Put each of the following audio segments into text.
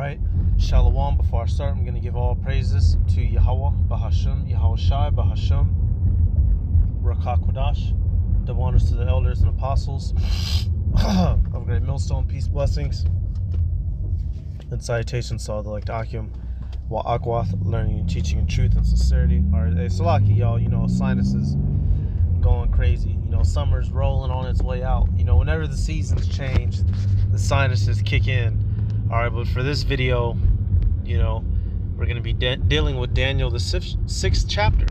right. Shalom. Before I start, I'm going to give all praises to Yahweh, Bahasham, Yahushai, Bahasham, Rakakwadash. Double honors to the elders and apostles of Great Millstone. Peace, blessings, and salutations to all the elect Akim, Wa'akwath, learning and teaching in truth and sincerity. All right, hey, Salaki, y'all, sinuses going crazy. Summer's rolling on its way out. Whenever the seasons change, the sinuses kick in. All right, but for this video, we're going to be dealing with Daniel, the sixth chapter.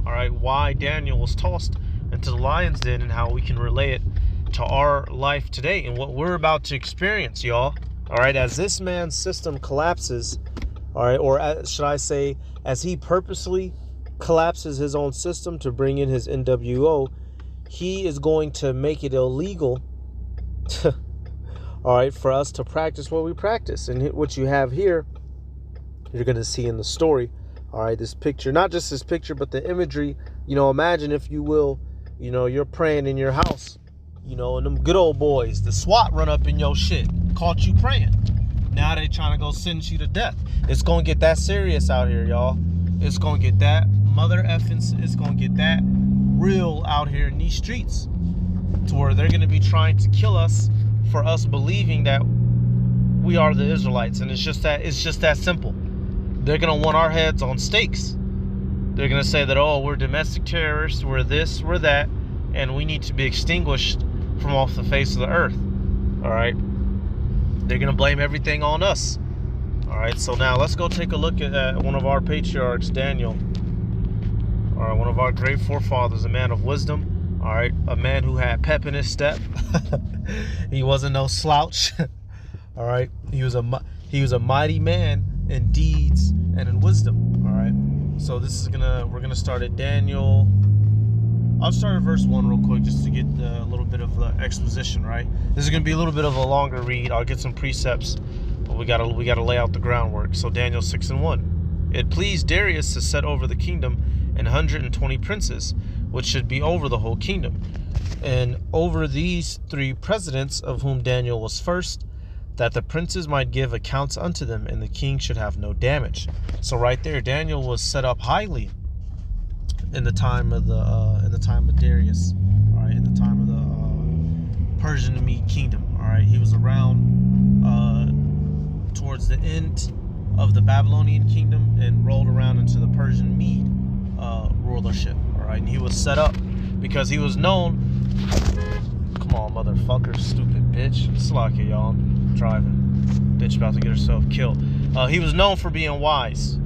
All right, why Daniel was tossed into the lion's den and how we can relate it to our life today and what we're about to experience, y'all. All right, as this man's system collapses, all right, or should I say, as he purposely collapses his own system to bring in his NWO, he is going to make it illegal all right, for us to practice what we practice. And what you have here, you're going to see in the story, all right, this picture, not just this picture, but the imagery. Imagine, if you will, you're praying in your house, and them good old boys, the SWAT run up in your shit, caught you praying. Now they trying to go sentence you to death. It's going to get that serious out here, y'all. It's going to get that mother effing, it's going to get that real out here in these streets, to where they're going to be trying to kill us for us believing that we are the Israelites. And it's just that simple. They're going to want our heads on stakes. They're going to say that, oh, we're domestic terrorists, we're this, we're that, and we need to be extinguished from off the face of the earth. All right. They're going to blame everything on us. All right. So now let's go take a look at one of our patriarchs, Daniel. All right. One of our great forefathers, a man of wisdom. All right. A man who had pep in his step. He wasn't no slouch. All right. He was a mighty man in deeds and in wisdom. All right. So we're gonna start at Daniel. I'll start at verse 1 real quick, just to get a little bit of exposition. Right. This is gonna be a little bit of a longer read. I'll get some precepts, but we gotta lay out the groundwork. So Daniel 6:1. It pleased Darius to set over the kingdom 120 princes, which should be over the whole kingdom, and over these 3 presidents, of whom Daniel was first, that the princes might give accounts unto them, and the king should have no damage. So right there, Daniel was set up highly in the time of Darius. All right, in the time of the Persian Mede kingdom. All right, he was around towards the end of the Babylonian kingdom and rolled around into the Persian Mede rulership. All right, and he was set up because he was known. Come on, motherfucker, stupid bitch. Slaki, y'all. I'm driving. Bitch about to get herself killed. He was known for being wise,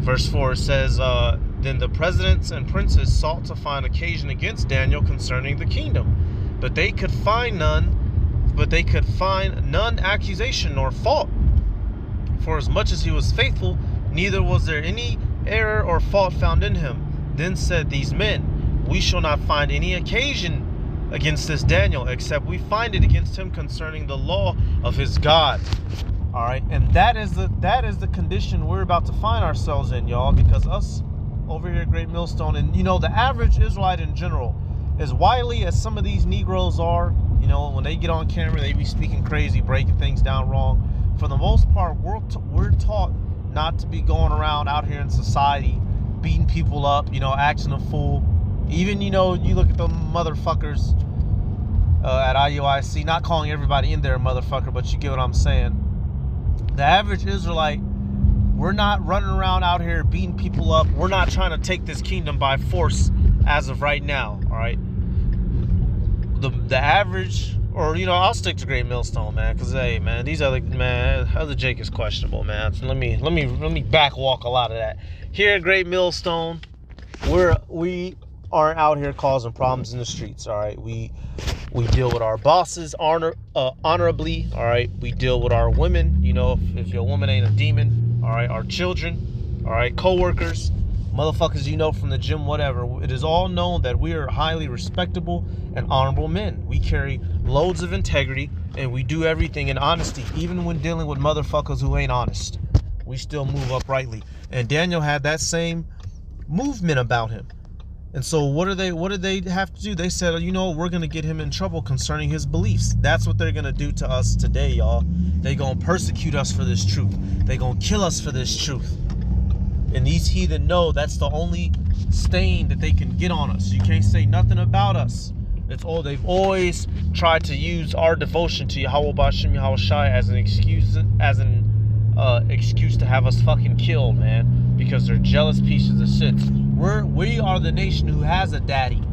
Verse 4 says, then the presidents and princes sought to find occasion against Daniel concerning the kingdom, but they could find none accusation nor fault. For as much as he was faithful, neither was there any error or fault found in him. Then said these men, we shall not find any occasion against this Daniel, except we find it against him concerning the law of his God. All right, and that is the condition we're about to find ourselves in, y'all, because us over here at Great Millstone, and the average Israelite in general, as wily as some of these Negroes are, when they get on camera, they be speaking crazy, breaking things down wrong. For the most part, we're taught not to be going around out here in society beating people up, acting a fool. Even, you look at the motherfuckers at IUIC, not calling everybody in there a motherfucker, but you get what I'm saying. The average Israelite, we're not running around out here beating people up. We're not trying to take this kingdom by force as of right now, all right? The average, or, I'll stick to Great Millstone, man, because, hey, man, other Jake is questionable, man. So let me backwalk a lot of that. Here at Great Millstone, we aren't out here causing problems in the streets, all right? We deal with our bosses honorably, all right? We deal with our women, if your woman ain't a demon, all right? Our children, all right? Co-workers, motherfuckers from the gym, whatever. It is all known that we are highly respectable and honorable men. We carry loads of integrity, and we do everything in honesty, even when dealing with motherfuckers who ain't honest. We still move uprightly. And Daniel had that same movement about him. And so what did they have to do? They said, you know, we're going to get him in trouble concerning his beliefs. That's what they're going to do to us today, y'all. They're going to persecute us for this truth. They're going to kill us for this truth. And these heathen know that's the only stain that they can get on us. You can't say nothing about us. It's all, they've always tried to use our devotion to Yahweh B'Shem Yahweh Shai as an excuse to have us fucking killed, man, because they're jealous pieces of shit. We are the nation who has a daddy.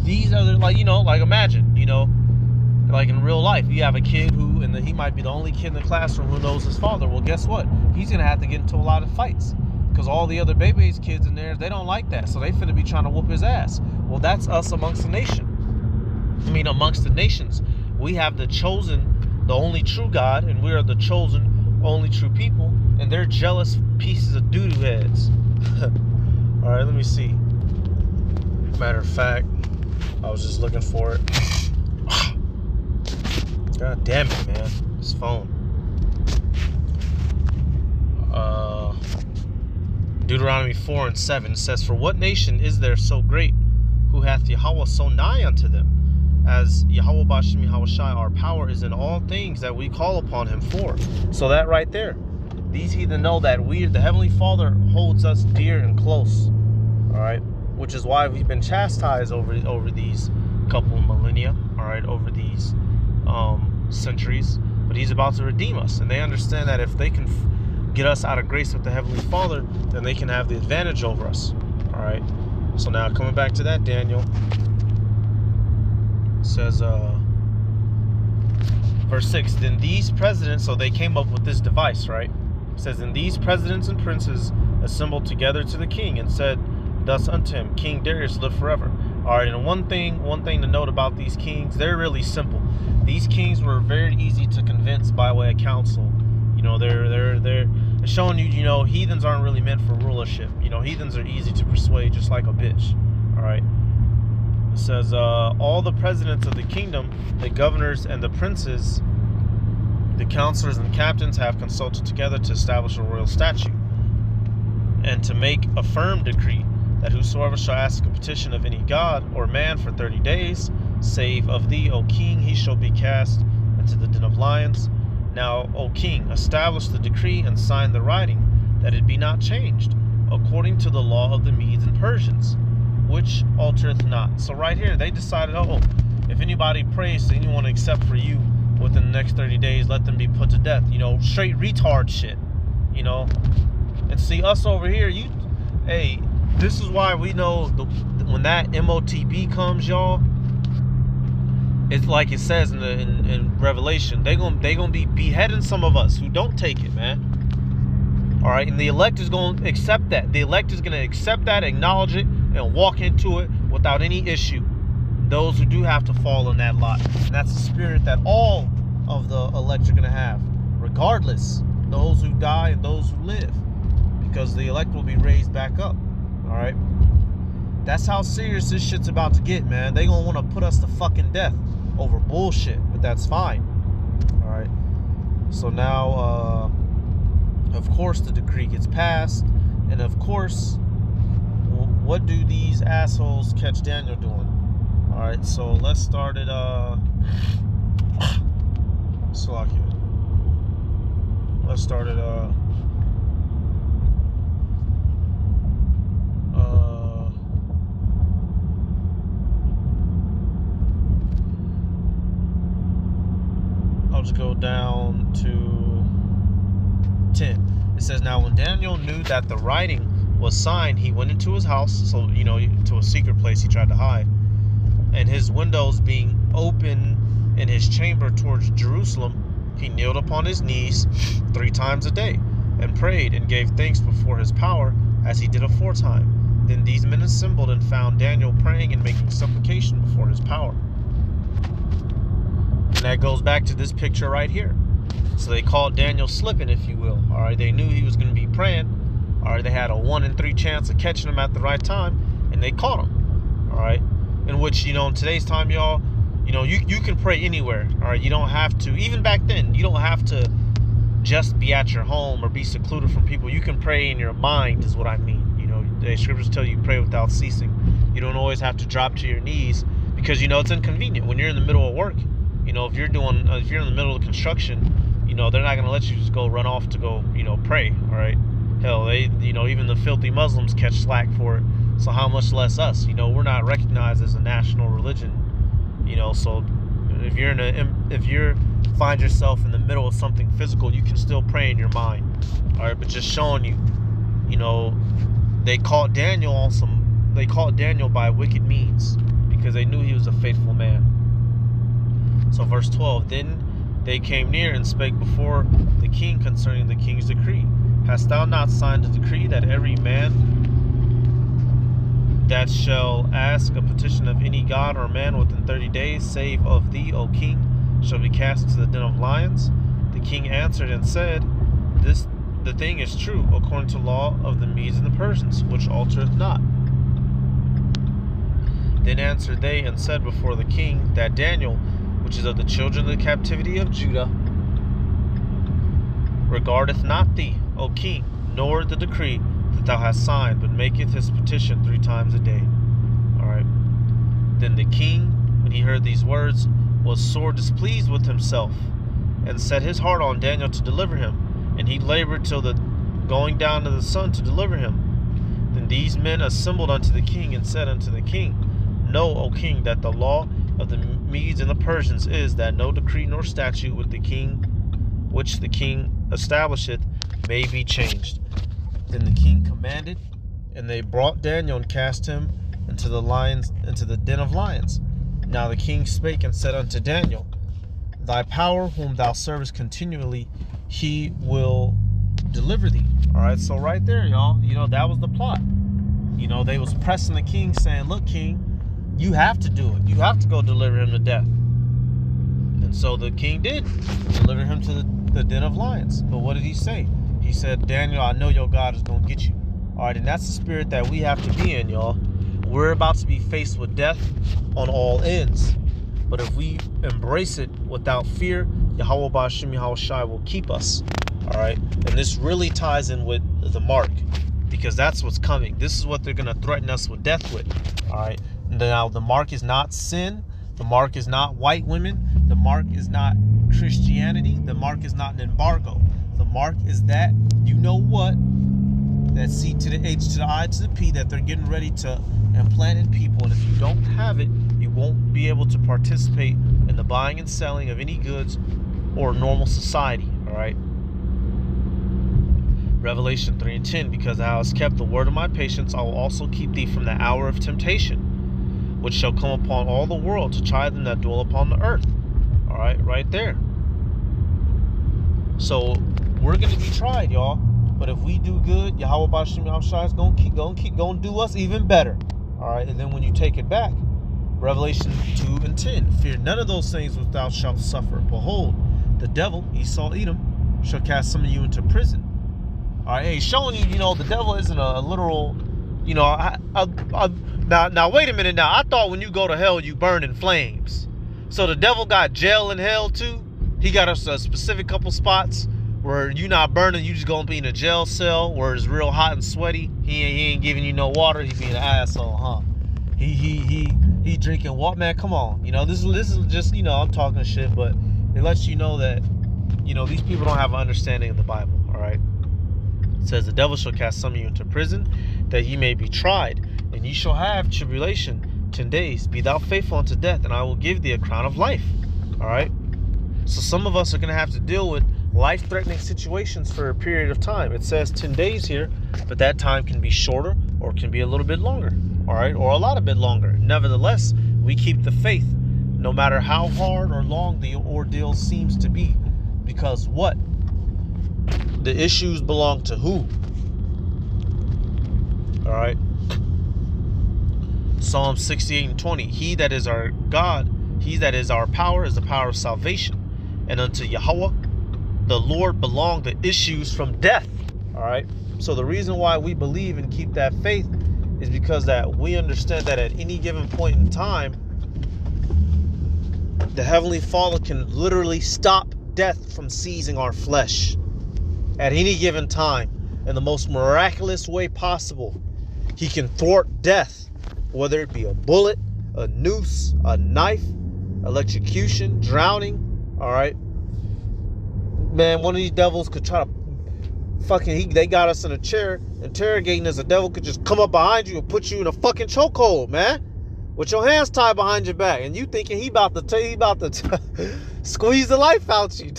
These are the, like, you know, like imagine, you know, like in real life, you have a kid who, and he might be the only kid in the classroom who knows his father. Well, guess what? He's gonna have to get into a lot of fights because all the other baby's kids in there, they don't like that, so they finna be trying to whoop his ass. Well, that's us amongst the nation. I mean, amongst the nations, we have the chosen, the only true God, and we are the chosen, only true people, and they're jealous pieces of doo-doo heads. All right, let me see. Matter of fact, I was just looking for it. God damn it, man. This phone. Deuteronomy 4:7 says, "For what nation is there so great, who hath Yahweh so nigh unto them? As Yahweh B'Shem Yahweh Shai, our power is in all things that we call upon him for." So that right there, these heathen know that the Heavenly Father holds us dear and close. All right, which is why we've been chastised over these couple of millennia. All right, over these centuries. But he's about to redeem us, and they understand that if they can get us out of grace with the Heavenly Father, then they can have the advantage over us. All right. So now coming back to that, Daniel says, verse 6, then these presidents, so they came up with this device, right? It says, then these presidents and princes assembled together to the king and said thus unto him, King Darius, live forever. All right, and one thing to note about these kings, they're really simple. These kings were very easy to convince by way of counsel. You know, they're showing you, you know, heathens aren't really meant for rulership. You know, heathens are easy to persuade, just like a bitch. All right. It says, all the presidents of the kingdom, the governors and the princes, the counselors and captains have consulted together to establish a royal statute and to make a firm decree that whosoever shall ask a petition of any god or man for 30 days, save of thee, O king, he shall be cast into the den of lions. Now, O king, establish the decree and sign the writing, that it be not changed, according to the law of the Medes and Persians, which altereth not. So right here, they decided, oh, if anybody prays to anyone except for you within the next 30 days, let them be put to death. You know, straight retard shit, you know. And see, us over here, hey, this is why we know when that MOTB comes, y'all, it's like it says in Revelation, they gonna be beheading some of us who don't take it, man. All right, and the elect is going to accept that. The elect is going to accept that, acknowledge it, and walk into it without any issue. Those who do have to fall in that lot, and that's the spirit that all of the elect are going to have, regardless, those who die and those who live, because the elect will be raised back up. All right, that's how serious this shit's about to get, man. They gonna want to put us to fucking death over bullshit, but that's fine. All right, so now of course the decree gets passed, and of course, what do these assholes catch Daniel doing? All right, so let's start at Salakia. Let's start at I'll just go down to 10. It says, now when Daniel knew that the writing was signed, he went into his house, so, you know, to a secret place he tried to hide, and his windows being open in his chamber towards Jerusalem, he kneeled upon his knees 3 times a day, and prayed and gave thanks before his power, as he did aforetime. Then these men assembled and found Daniel praying and making supplication before his power. And that goes back to this picture right here. So they called Daniel slipping, if you will. All right, they knew he was going to be praying. All right, they had a 1 in 3 chance of catching him at the right time, and they caught him. All right, in which, you know, in today's time, y'all, you know, you can pray anywhere. All right, you don't have to, even back then, you don't have to just be at your home or be secluded from people. You can pray in your mind, is what I mean. You know, the scriptures tell you pray without ceasing. You don't always have to drop to your knees because, it's inconvenient when you're in the middle of work. If you're in the middle of construction, they're not going to let you just go run off to go, pray. All right. Hell, they, even the filthy Muslims catch slack for it. So how much less us? We're not recognized as a national religion. So if you find yourself in the middle of something physical, you can still pray in your mind. All right, but just showing you, they caught Daniel by wicked means because they knew he was a faithful man. So verse 12, then they came near and spake before the king concerning the king's decree. Hast thou not signed a decree that every man that shall ask a petition of any god or man within 30 days, save of thee, O king, shall be cast into the den of lions? The king answered and said, the thing is true, according to law of the Medes and the Persians, which altereth not. Then answered they and said before the king, that Daniel, which is of the children of the captivity of Judah, regardeth not thee, O king, nor the decree that thou hast signed, but maketh his petition 3 times a day. Alright. Then the king, when he heard these words, was sore displeased with himself, and set his heart on Daniel to deliver him, and he labored till the going down of the sun to deliver him. Then these men assembled unto the king, and said unto the king, Know, O king, that the law of the Medes and the Persians is that no decree nor statute which the king establisheth may be changed. Then the king commanded, and they brought Daniel and cast him into the den of lions. Now the king spake and said unto Daniel, Thy power, whom thou servest continually, he will deliver thee. All right, so right there, y'all, that was the plot. They was pressing the king, saying, Look, king, you have to do it. You have to go deliver him to death. And so the king did deliver him to the den of lions. But what did he say? He said, Daniel, I know your God is going to get you. All right, and that's the spirit that we have to be in, y'all. We're about to be faced with death on all ends. But if we embrace it without fear, Yahweh Ba'ashem Yahweh Shai will keep us. All right, and this really ties in with the mark, because that's what's coming. This is what they're going to threaten us with death with. All right, now the mark is not sin. The mark is not white women. The mark is not Christianity. The mark is not an embargo. The mark is that, that C to the H to the I to the P that they're getting ready to implant in people. And if you don't have it, you won't be able to participate in the buying and selling of any goods or normal society. All right. Revelation 3:10, because thou hast kept the word of my patience, I will also keep thee from the hour of temptation, which shall come upon all the world to try them that dwell upon the earth. All right, right there. So we're going to be tried, y'all. But if we do good, Yahweh Ba'ashem Yahweh Shai is going to do us even better. All right, and then when you take it back, Revelation 2:10, fear none of those things which thou shalt suffer. Behold, the devil, Esau Edom, shall cast some of you into prison. All right, hey, showing you, the devil isn't a literal, now wait a minute now. I thought when you go to hell, you burn in flames. So the devil got jail in hell too? He got us a specific couple spots where you not burning, you just gonna be in a jail cell where it's real hot and sweaty. He ain't giving you no water. He being an asshole, huh? He drinking what, man? Come on, this is just, I'm talking shit, but it lets you know that, these people don't have an understanding of the Bible. All right. It says, the devil shall cast some of you into prison, that ye may be tried, and ye shall have tribulation 10 days. Be thou faithful unto death, and I will give thee a crown of life. All right. So some of us are going to have to deal with life-threatening situations for a period of time. It says 10 days here, but that time can be shorter or can be a little bit longer. All right. Or a lot of bit longer. Nevertheless, we keep the faith no matter how hard or long the ordeal seems to be, because what? The issues belong to who? All right. Psalm 68:20. He that is our God, he that is our power, is the power of salvation. And unto Yahweh, the Lord, belong the issues from death. All right. So the reason why we believe and keep that faith is because that we understand that at any given point in time, the Heavenly Father can literally stop death from seizing our flesh. At any given time, in the most miraculous way possible, he can thwart death whether it be a bullet, a noose, a knife, electrocution, drowning. All right, man, one of these devils could try to they got us in a chair interrogating us. A devil could just come up behind you and put you in a fucking chokehold, man, with your hands tied behind your back, and you thinking he about to squeeze the life out you.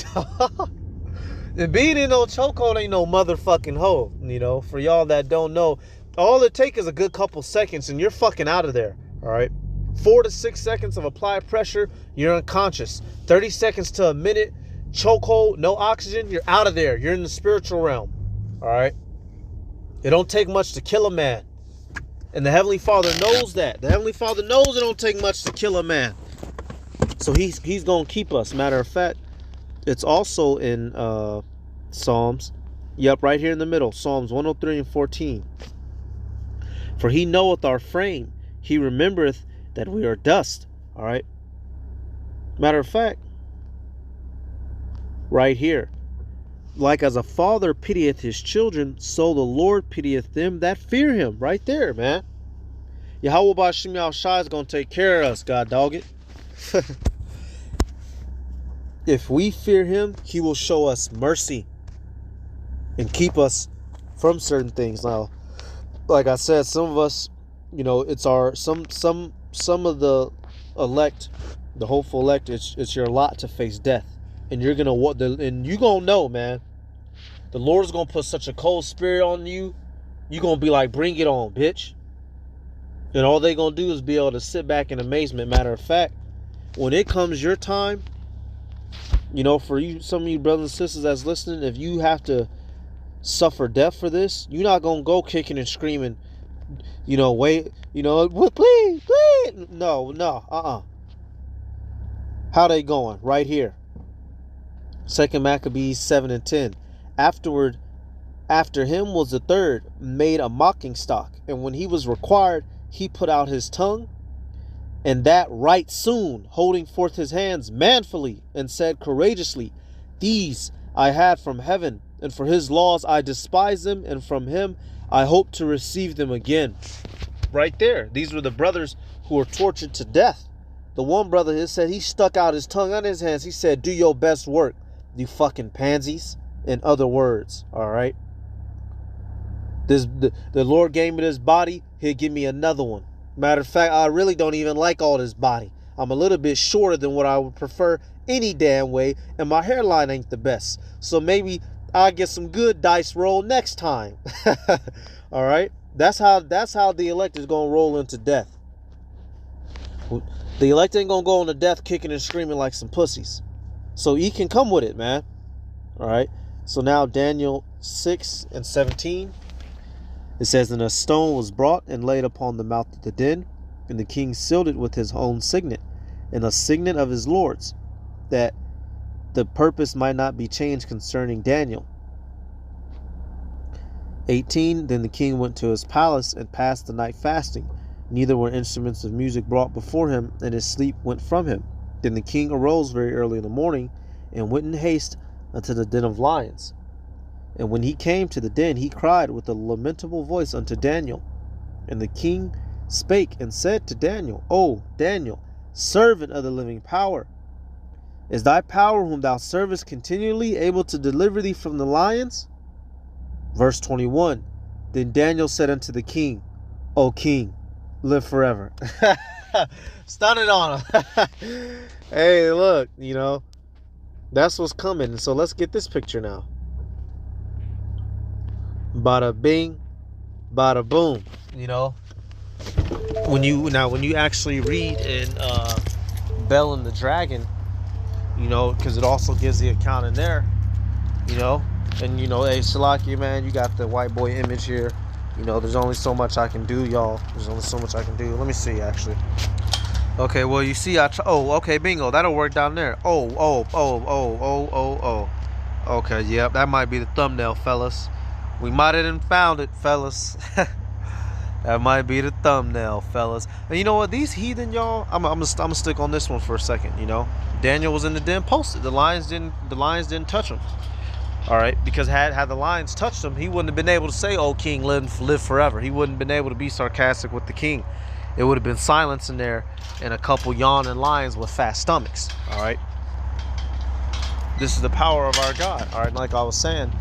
And being in no chokehold ain't no motherfucking hoe, you know. For y'all that don't know, all it takes is a good couple seconds and you're fucking out of there. All right, 4 to 6 seconds of applied pressure, you're unconscious. 30 seconds to a minute, chokehold, no oxygen, you're out of there. You're in the spiritual realm. All right, it don't take much to kill a man, and the Heavenly Father knows that. The Heavenly Father knows it don't take much to kill a man, so he's gonna keep us. Matter of fact, it's also in Psalms. Yep, right here in the middle. Psalms 103 and 14. For he knoweth our frame. He remembereth that we are dust. All right. Matter of fact, right here. Like as a father pitieth his children, so the Lord pitieth them that fear him. Right there, man. Yahweh Bashim Yahushua is going to take care of us, God dog it. If we fear him, he will show us mercy and keep us from certain things. Now, like I said, some of us, you know, it's our some of the elect, the hopeful elect, it's your lot to face death. And you're gonna know, man. The Lord's gonna put such a cold spirit on you. You're gonna be like, bring it on, bitch. And all they gonna do is be able to sit back in amazement. Matter of fact, when it comes your time, you know, for you, some of you brothers and sisters that's listening, if you have to suffer death for this, you're not gonna go kicking and screaming, you know, wait, you know, please. No. How they going? Right here. 2 Maccabees 7 and 10. After him was the third, made a mocking stock, and when he was required, he put out his tongue, and that right soon, holding forth his hands manfully, and said courageously, these I had from heaven, and for his laws I despise them, and from him I hope to receive them again. Right there. These were the brothers who were tortured to death. The one brother said he stuck out his tongue on his hands. He said, do your best work, you fucking pansies. In other words, all right? The Lord gave me this body, he'll give me another one. Matter of fact, I really don't even like all this body. I'm a little bit shorter than what I would prefer any damn way, and my hairline ain't the best. So maybe I'll get some good dice roll next time. All right? That's how the elect is going to roll into death. The elect ain't going to go into death kicking and screaming like some pussies. So he can come with it, man. All right? So now Daniel 6 and 17. It says, and a stone was brought and laid upon the mouth of the den, and the king sealed it with his own signet, and a signet of his lords, that the purpose might not be changed concerning Daniel. 18. Then the king went to his palace and passed the night fasting. Neither were instruments of music brought before him, and his sleep went from him. Then the king arose very early in the morning, and went in haste unto the den of lions. And when he came to the den, he cried with a lamentable voice unto Daniel. And the king spake and said to Daniel, O Daniel, servant of the living power, is thy power whom thou servest continually able to deliver thee from the lions? Verse 21. Then Daniel said unto the king, O king, live forever. Stun it on him. Hey, look, you know, that's what's coming. So let's get this picture now. Bada bing, bada boom. You know, when you actually read in Bell and the Dragon, you know, because it also gives the account in there, you know, and you know, hey Shalaki, man, you got the white boy image here. You know, there's only so much I can do, y'all. There's only so much I can do. Let me see, actually. Okay, well, you see, okay, bingo, that'll work down there. Oh. Okay, yep, that might be the thumbnail, fellas. We might have found it, fellas. That might be the thumbnail, fellas. And you know what? These heathen, y'all, I'm gonna stick on this one for a second. You know, Daniel was in the den, posted. The lions didn't touch him. All right, because had the lions touched him, he wouldn't have been able to say, "Oh, king, live forever." He wouldn't have been able to be sarcastic with the king. it would have been silence in there and a couple yawning lions with fat stomachs. All right. This is the power of our God. All right. Like I was saying,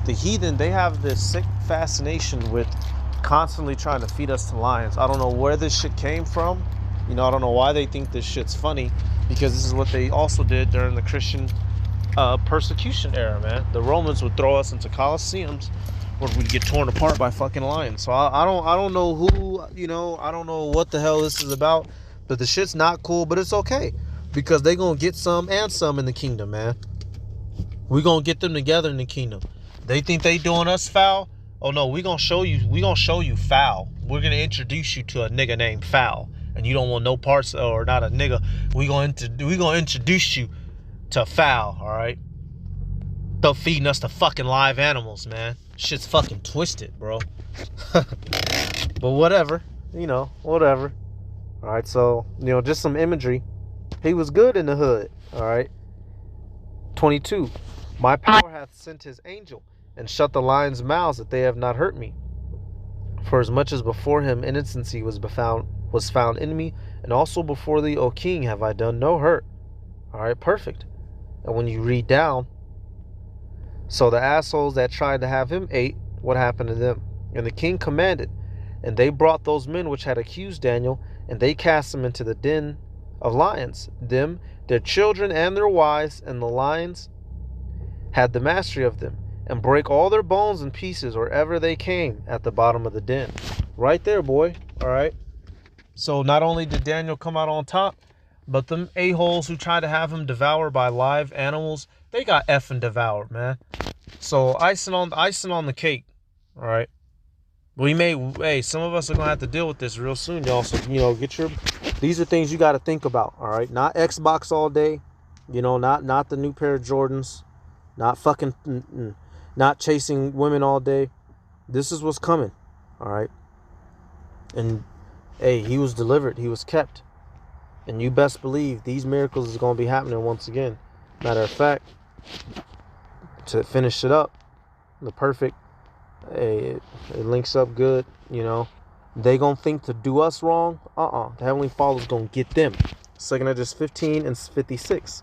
the heathen, they have this sick fascination with constantly trying to feed us to lions. I don't know where this shit came from. You know, I don't know why they think this shit's funny, because this is what they also did during the Christian persecution era, man. The Romans would throw us into coliseums where we'd get torn apart by fucking lions. So I don't know who, you know, I don't know what the hell this is about, but the shit's not cool, but it's okay, because they gonna get some and some in the kingdom, man. We gonna get them together in the kingdom. They think they doing us foul. Oh no, we gonna show you foul. We're gonna introduce you to a nigga named Foul, and you don't want no parts, or not a nigga. We gonna introduce you to Foul. All right. They're feeding us to fucking live animals, man. Shit's fucking twisted, bro. But whatever, you know, whatever. All right, so, you know, just some imagery. He was good in the hood. All right. 22. My power hath sent his angel and shut the lions' mouths, that they have not hurt me. For as much as before him innocency was found in me, and also before thee, O king, have I done no hurt. All right, perfect. And when you read down, so the assholes that tried to have him ate, what happened to them? And the king commanded, and they brought those men which had accused Daniel, and they cast them into the den of lions, them, their children, and their wives, and the lions had the mastery of them, and break all their bones in pieces wherever they came at the bottom of the den. Right there, boy. All right. So not only did Daniel come out on top, but them a-holes who tried to have him devoured by live animals, they got effing devoured, man. So icing on the cake. All right. Hey, some of us are gonna have to deal with this real soon, y'all. So, you know, these are things you got to think about. All right. Not Xbox all day. You know, not the new pair of Jordans. Not chasing women all day. This is what's coming. All right. And hey, he was delivered. He was kept. And you best believe these miracles is going to be happening once again. Matter of fact, to finish it up, the perfect, it links up good, you know. They going to think to do us wrong. The Heavenly Father's going to get them. 2 Ezra 15 and 56.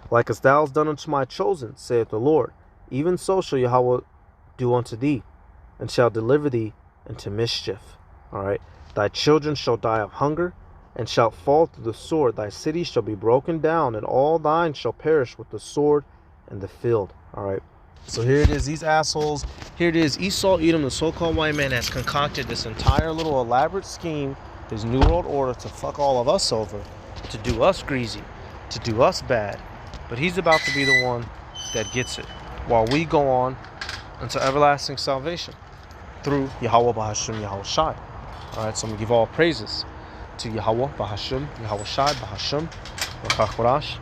Like as thou hast done unto my chosen, saith the Lord, even so shall Yahweh do unto thee, and shall deliver thee into mischief. All right. Thy children shall die of hunger, and shalt fall through the sword. Thy city shall be broken down, and all thine shall perish with the sword and the field. All right. So here it is, these assholes. Here it is, Esau Edom, the so-called white man, has concocted this entire little elaborate scheme, his New World Order, to fuck all of us over, to do us greasy, to do us bad. But he's about to be the one that gets it, while we go on into everlasting salvation through Yahweh Bahashim Yahweh Shai. All right, so I'm going to give all praises to Yahweh Bahashim Yahweh Shai Bahashim Wakakorash.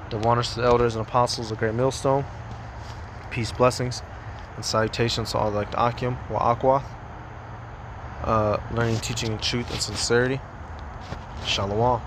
The honors to the elders and apostles of Great Millstone. Peace, blessings, and salutations to all the Akim wa Akwa. Learning, teaching, and truth and sincerity. Shalom.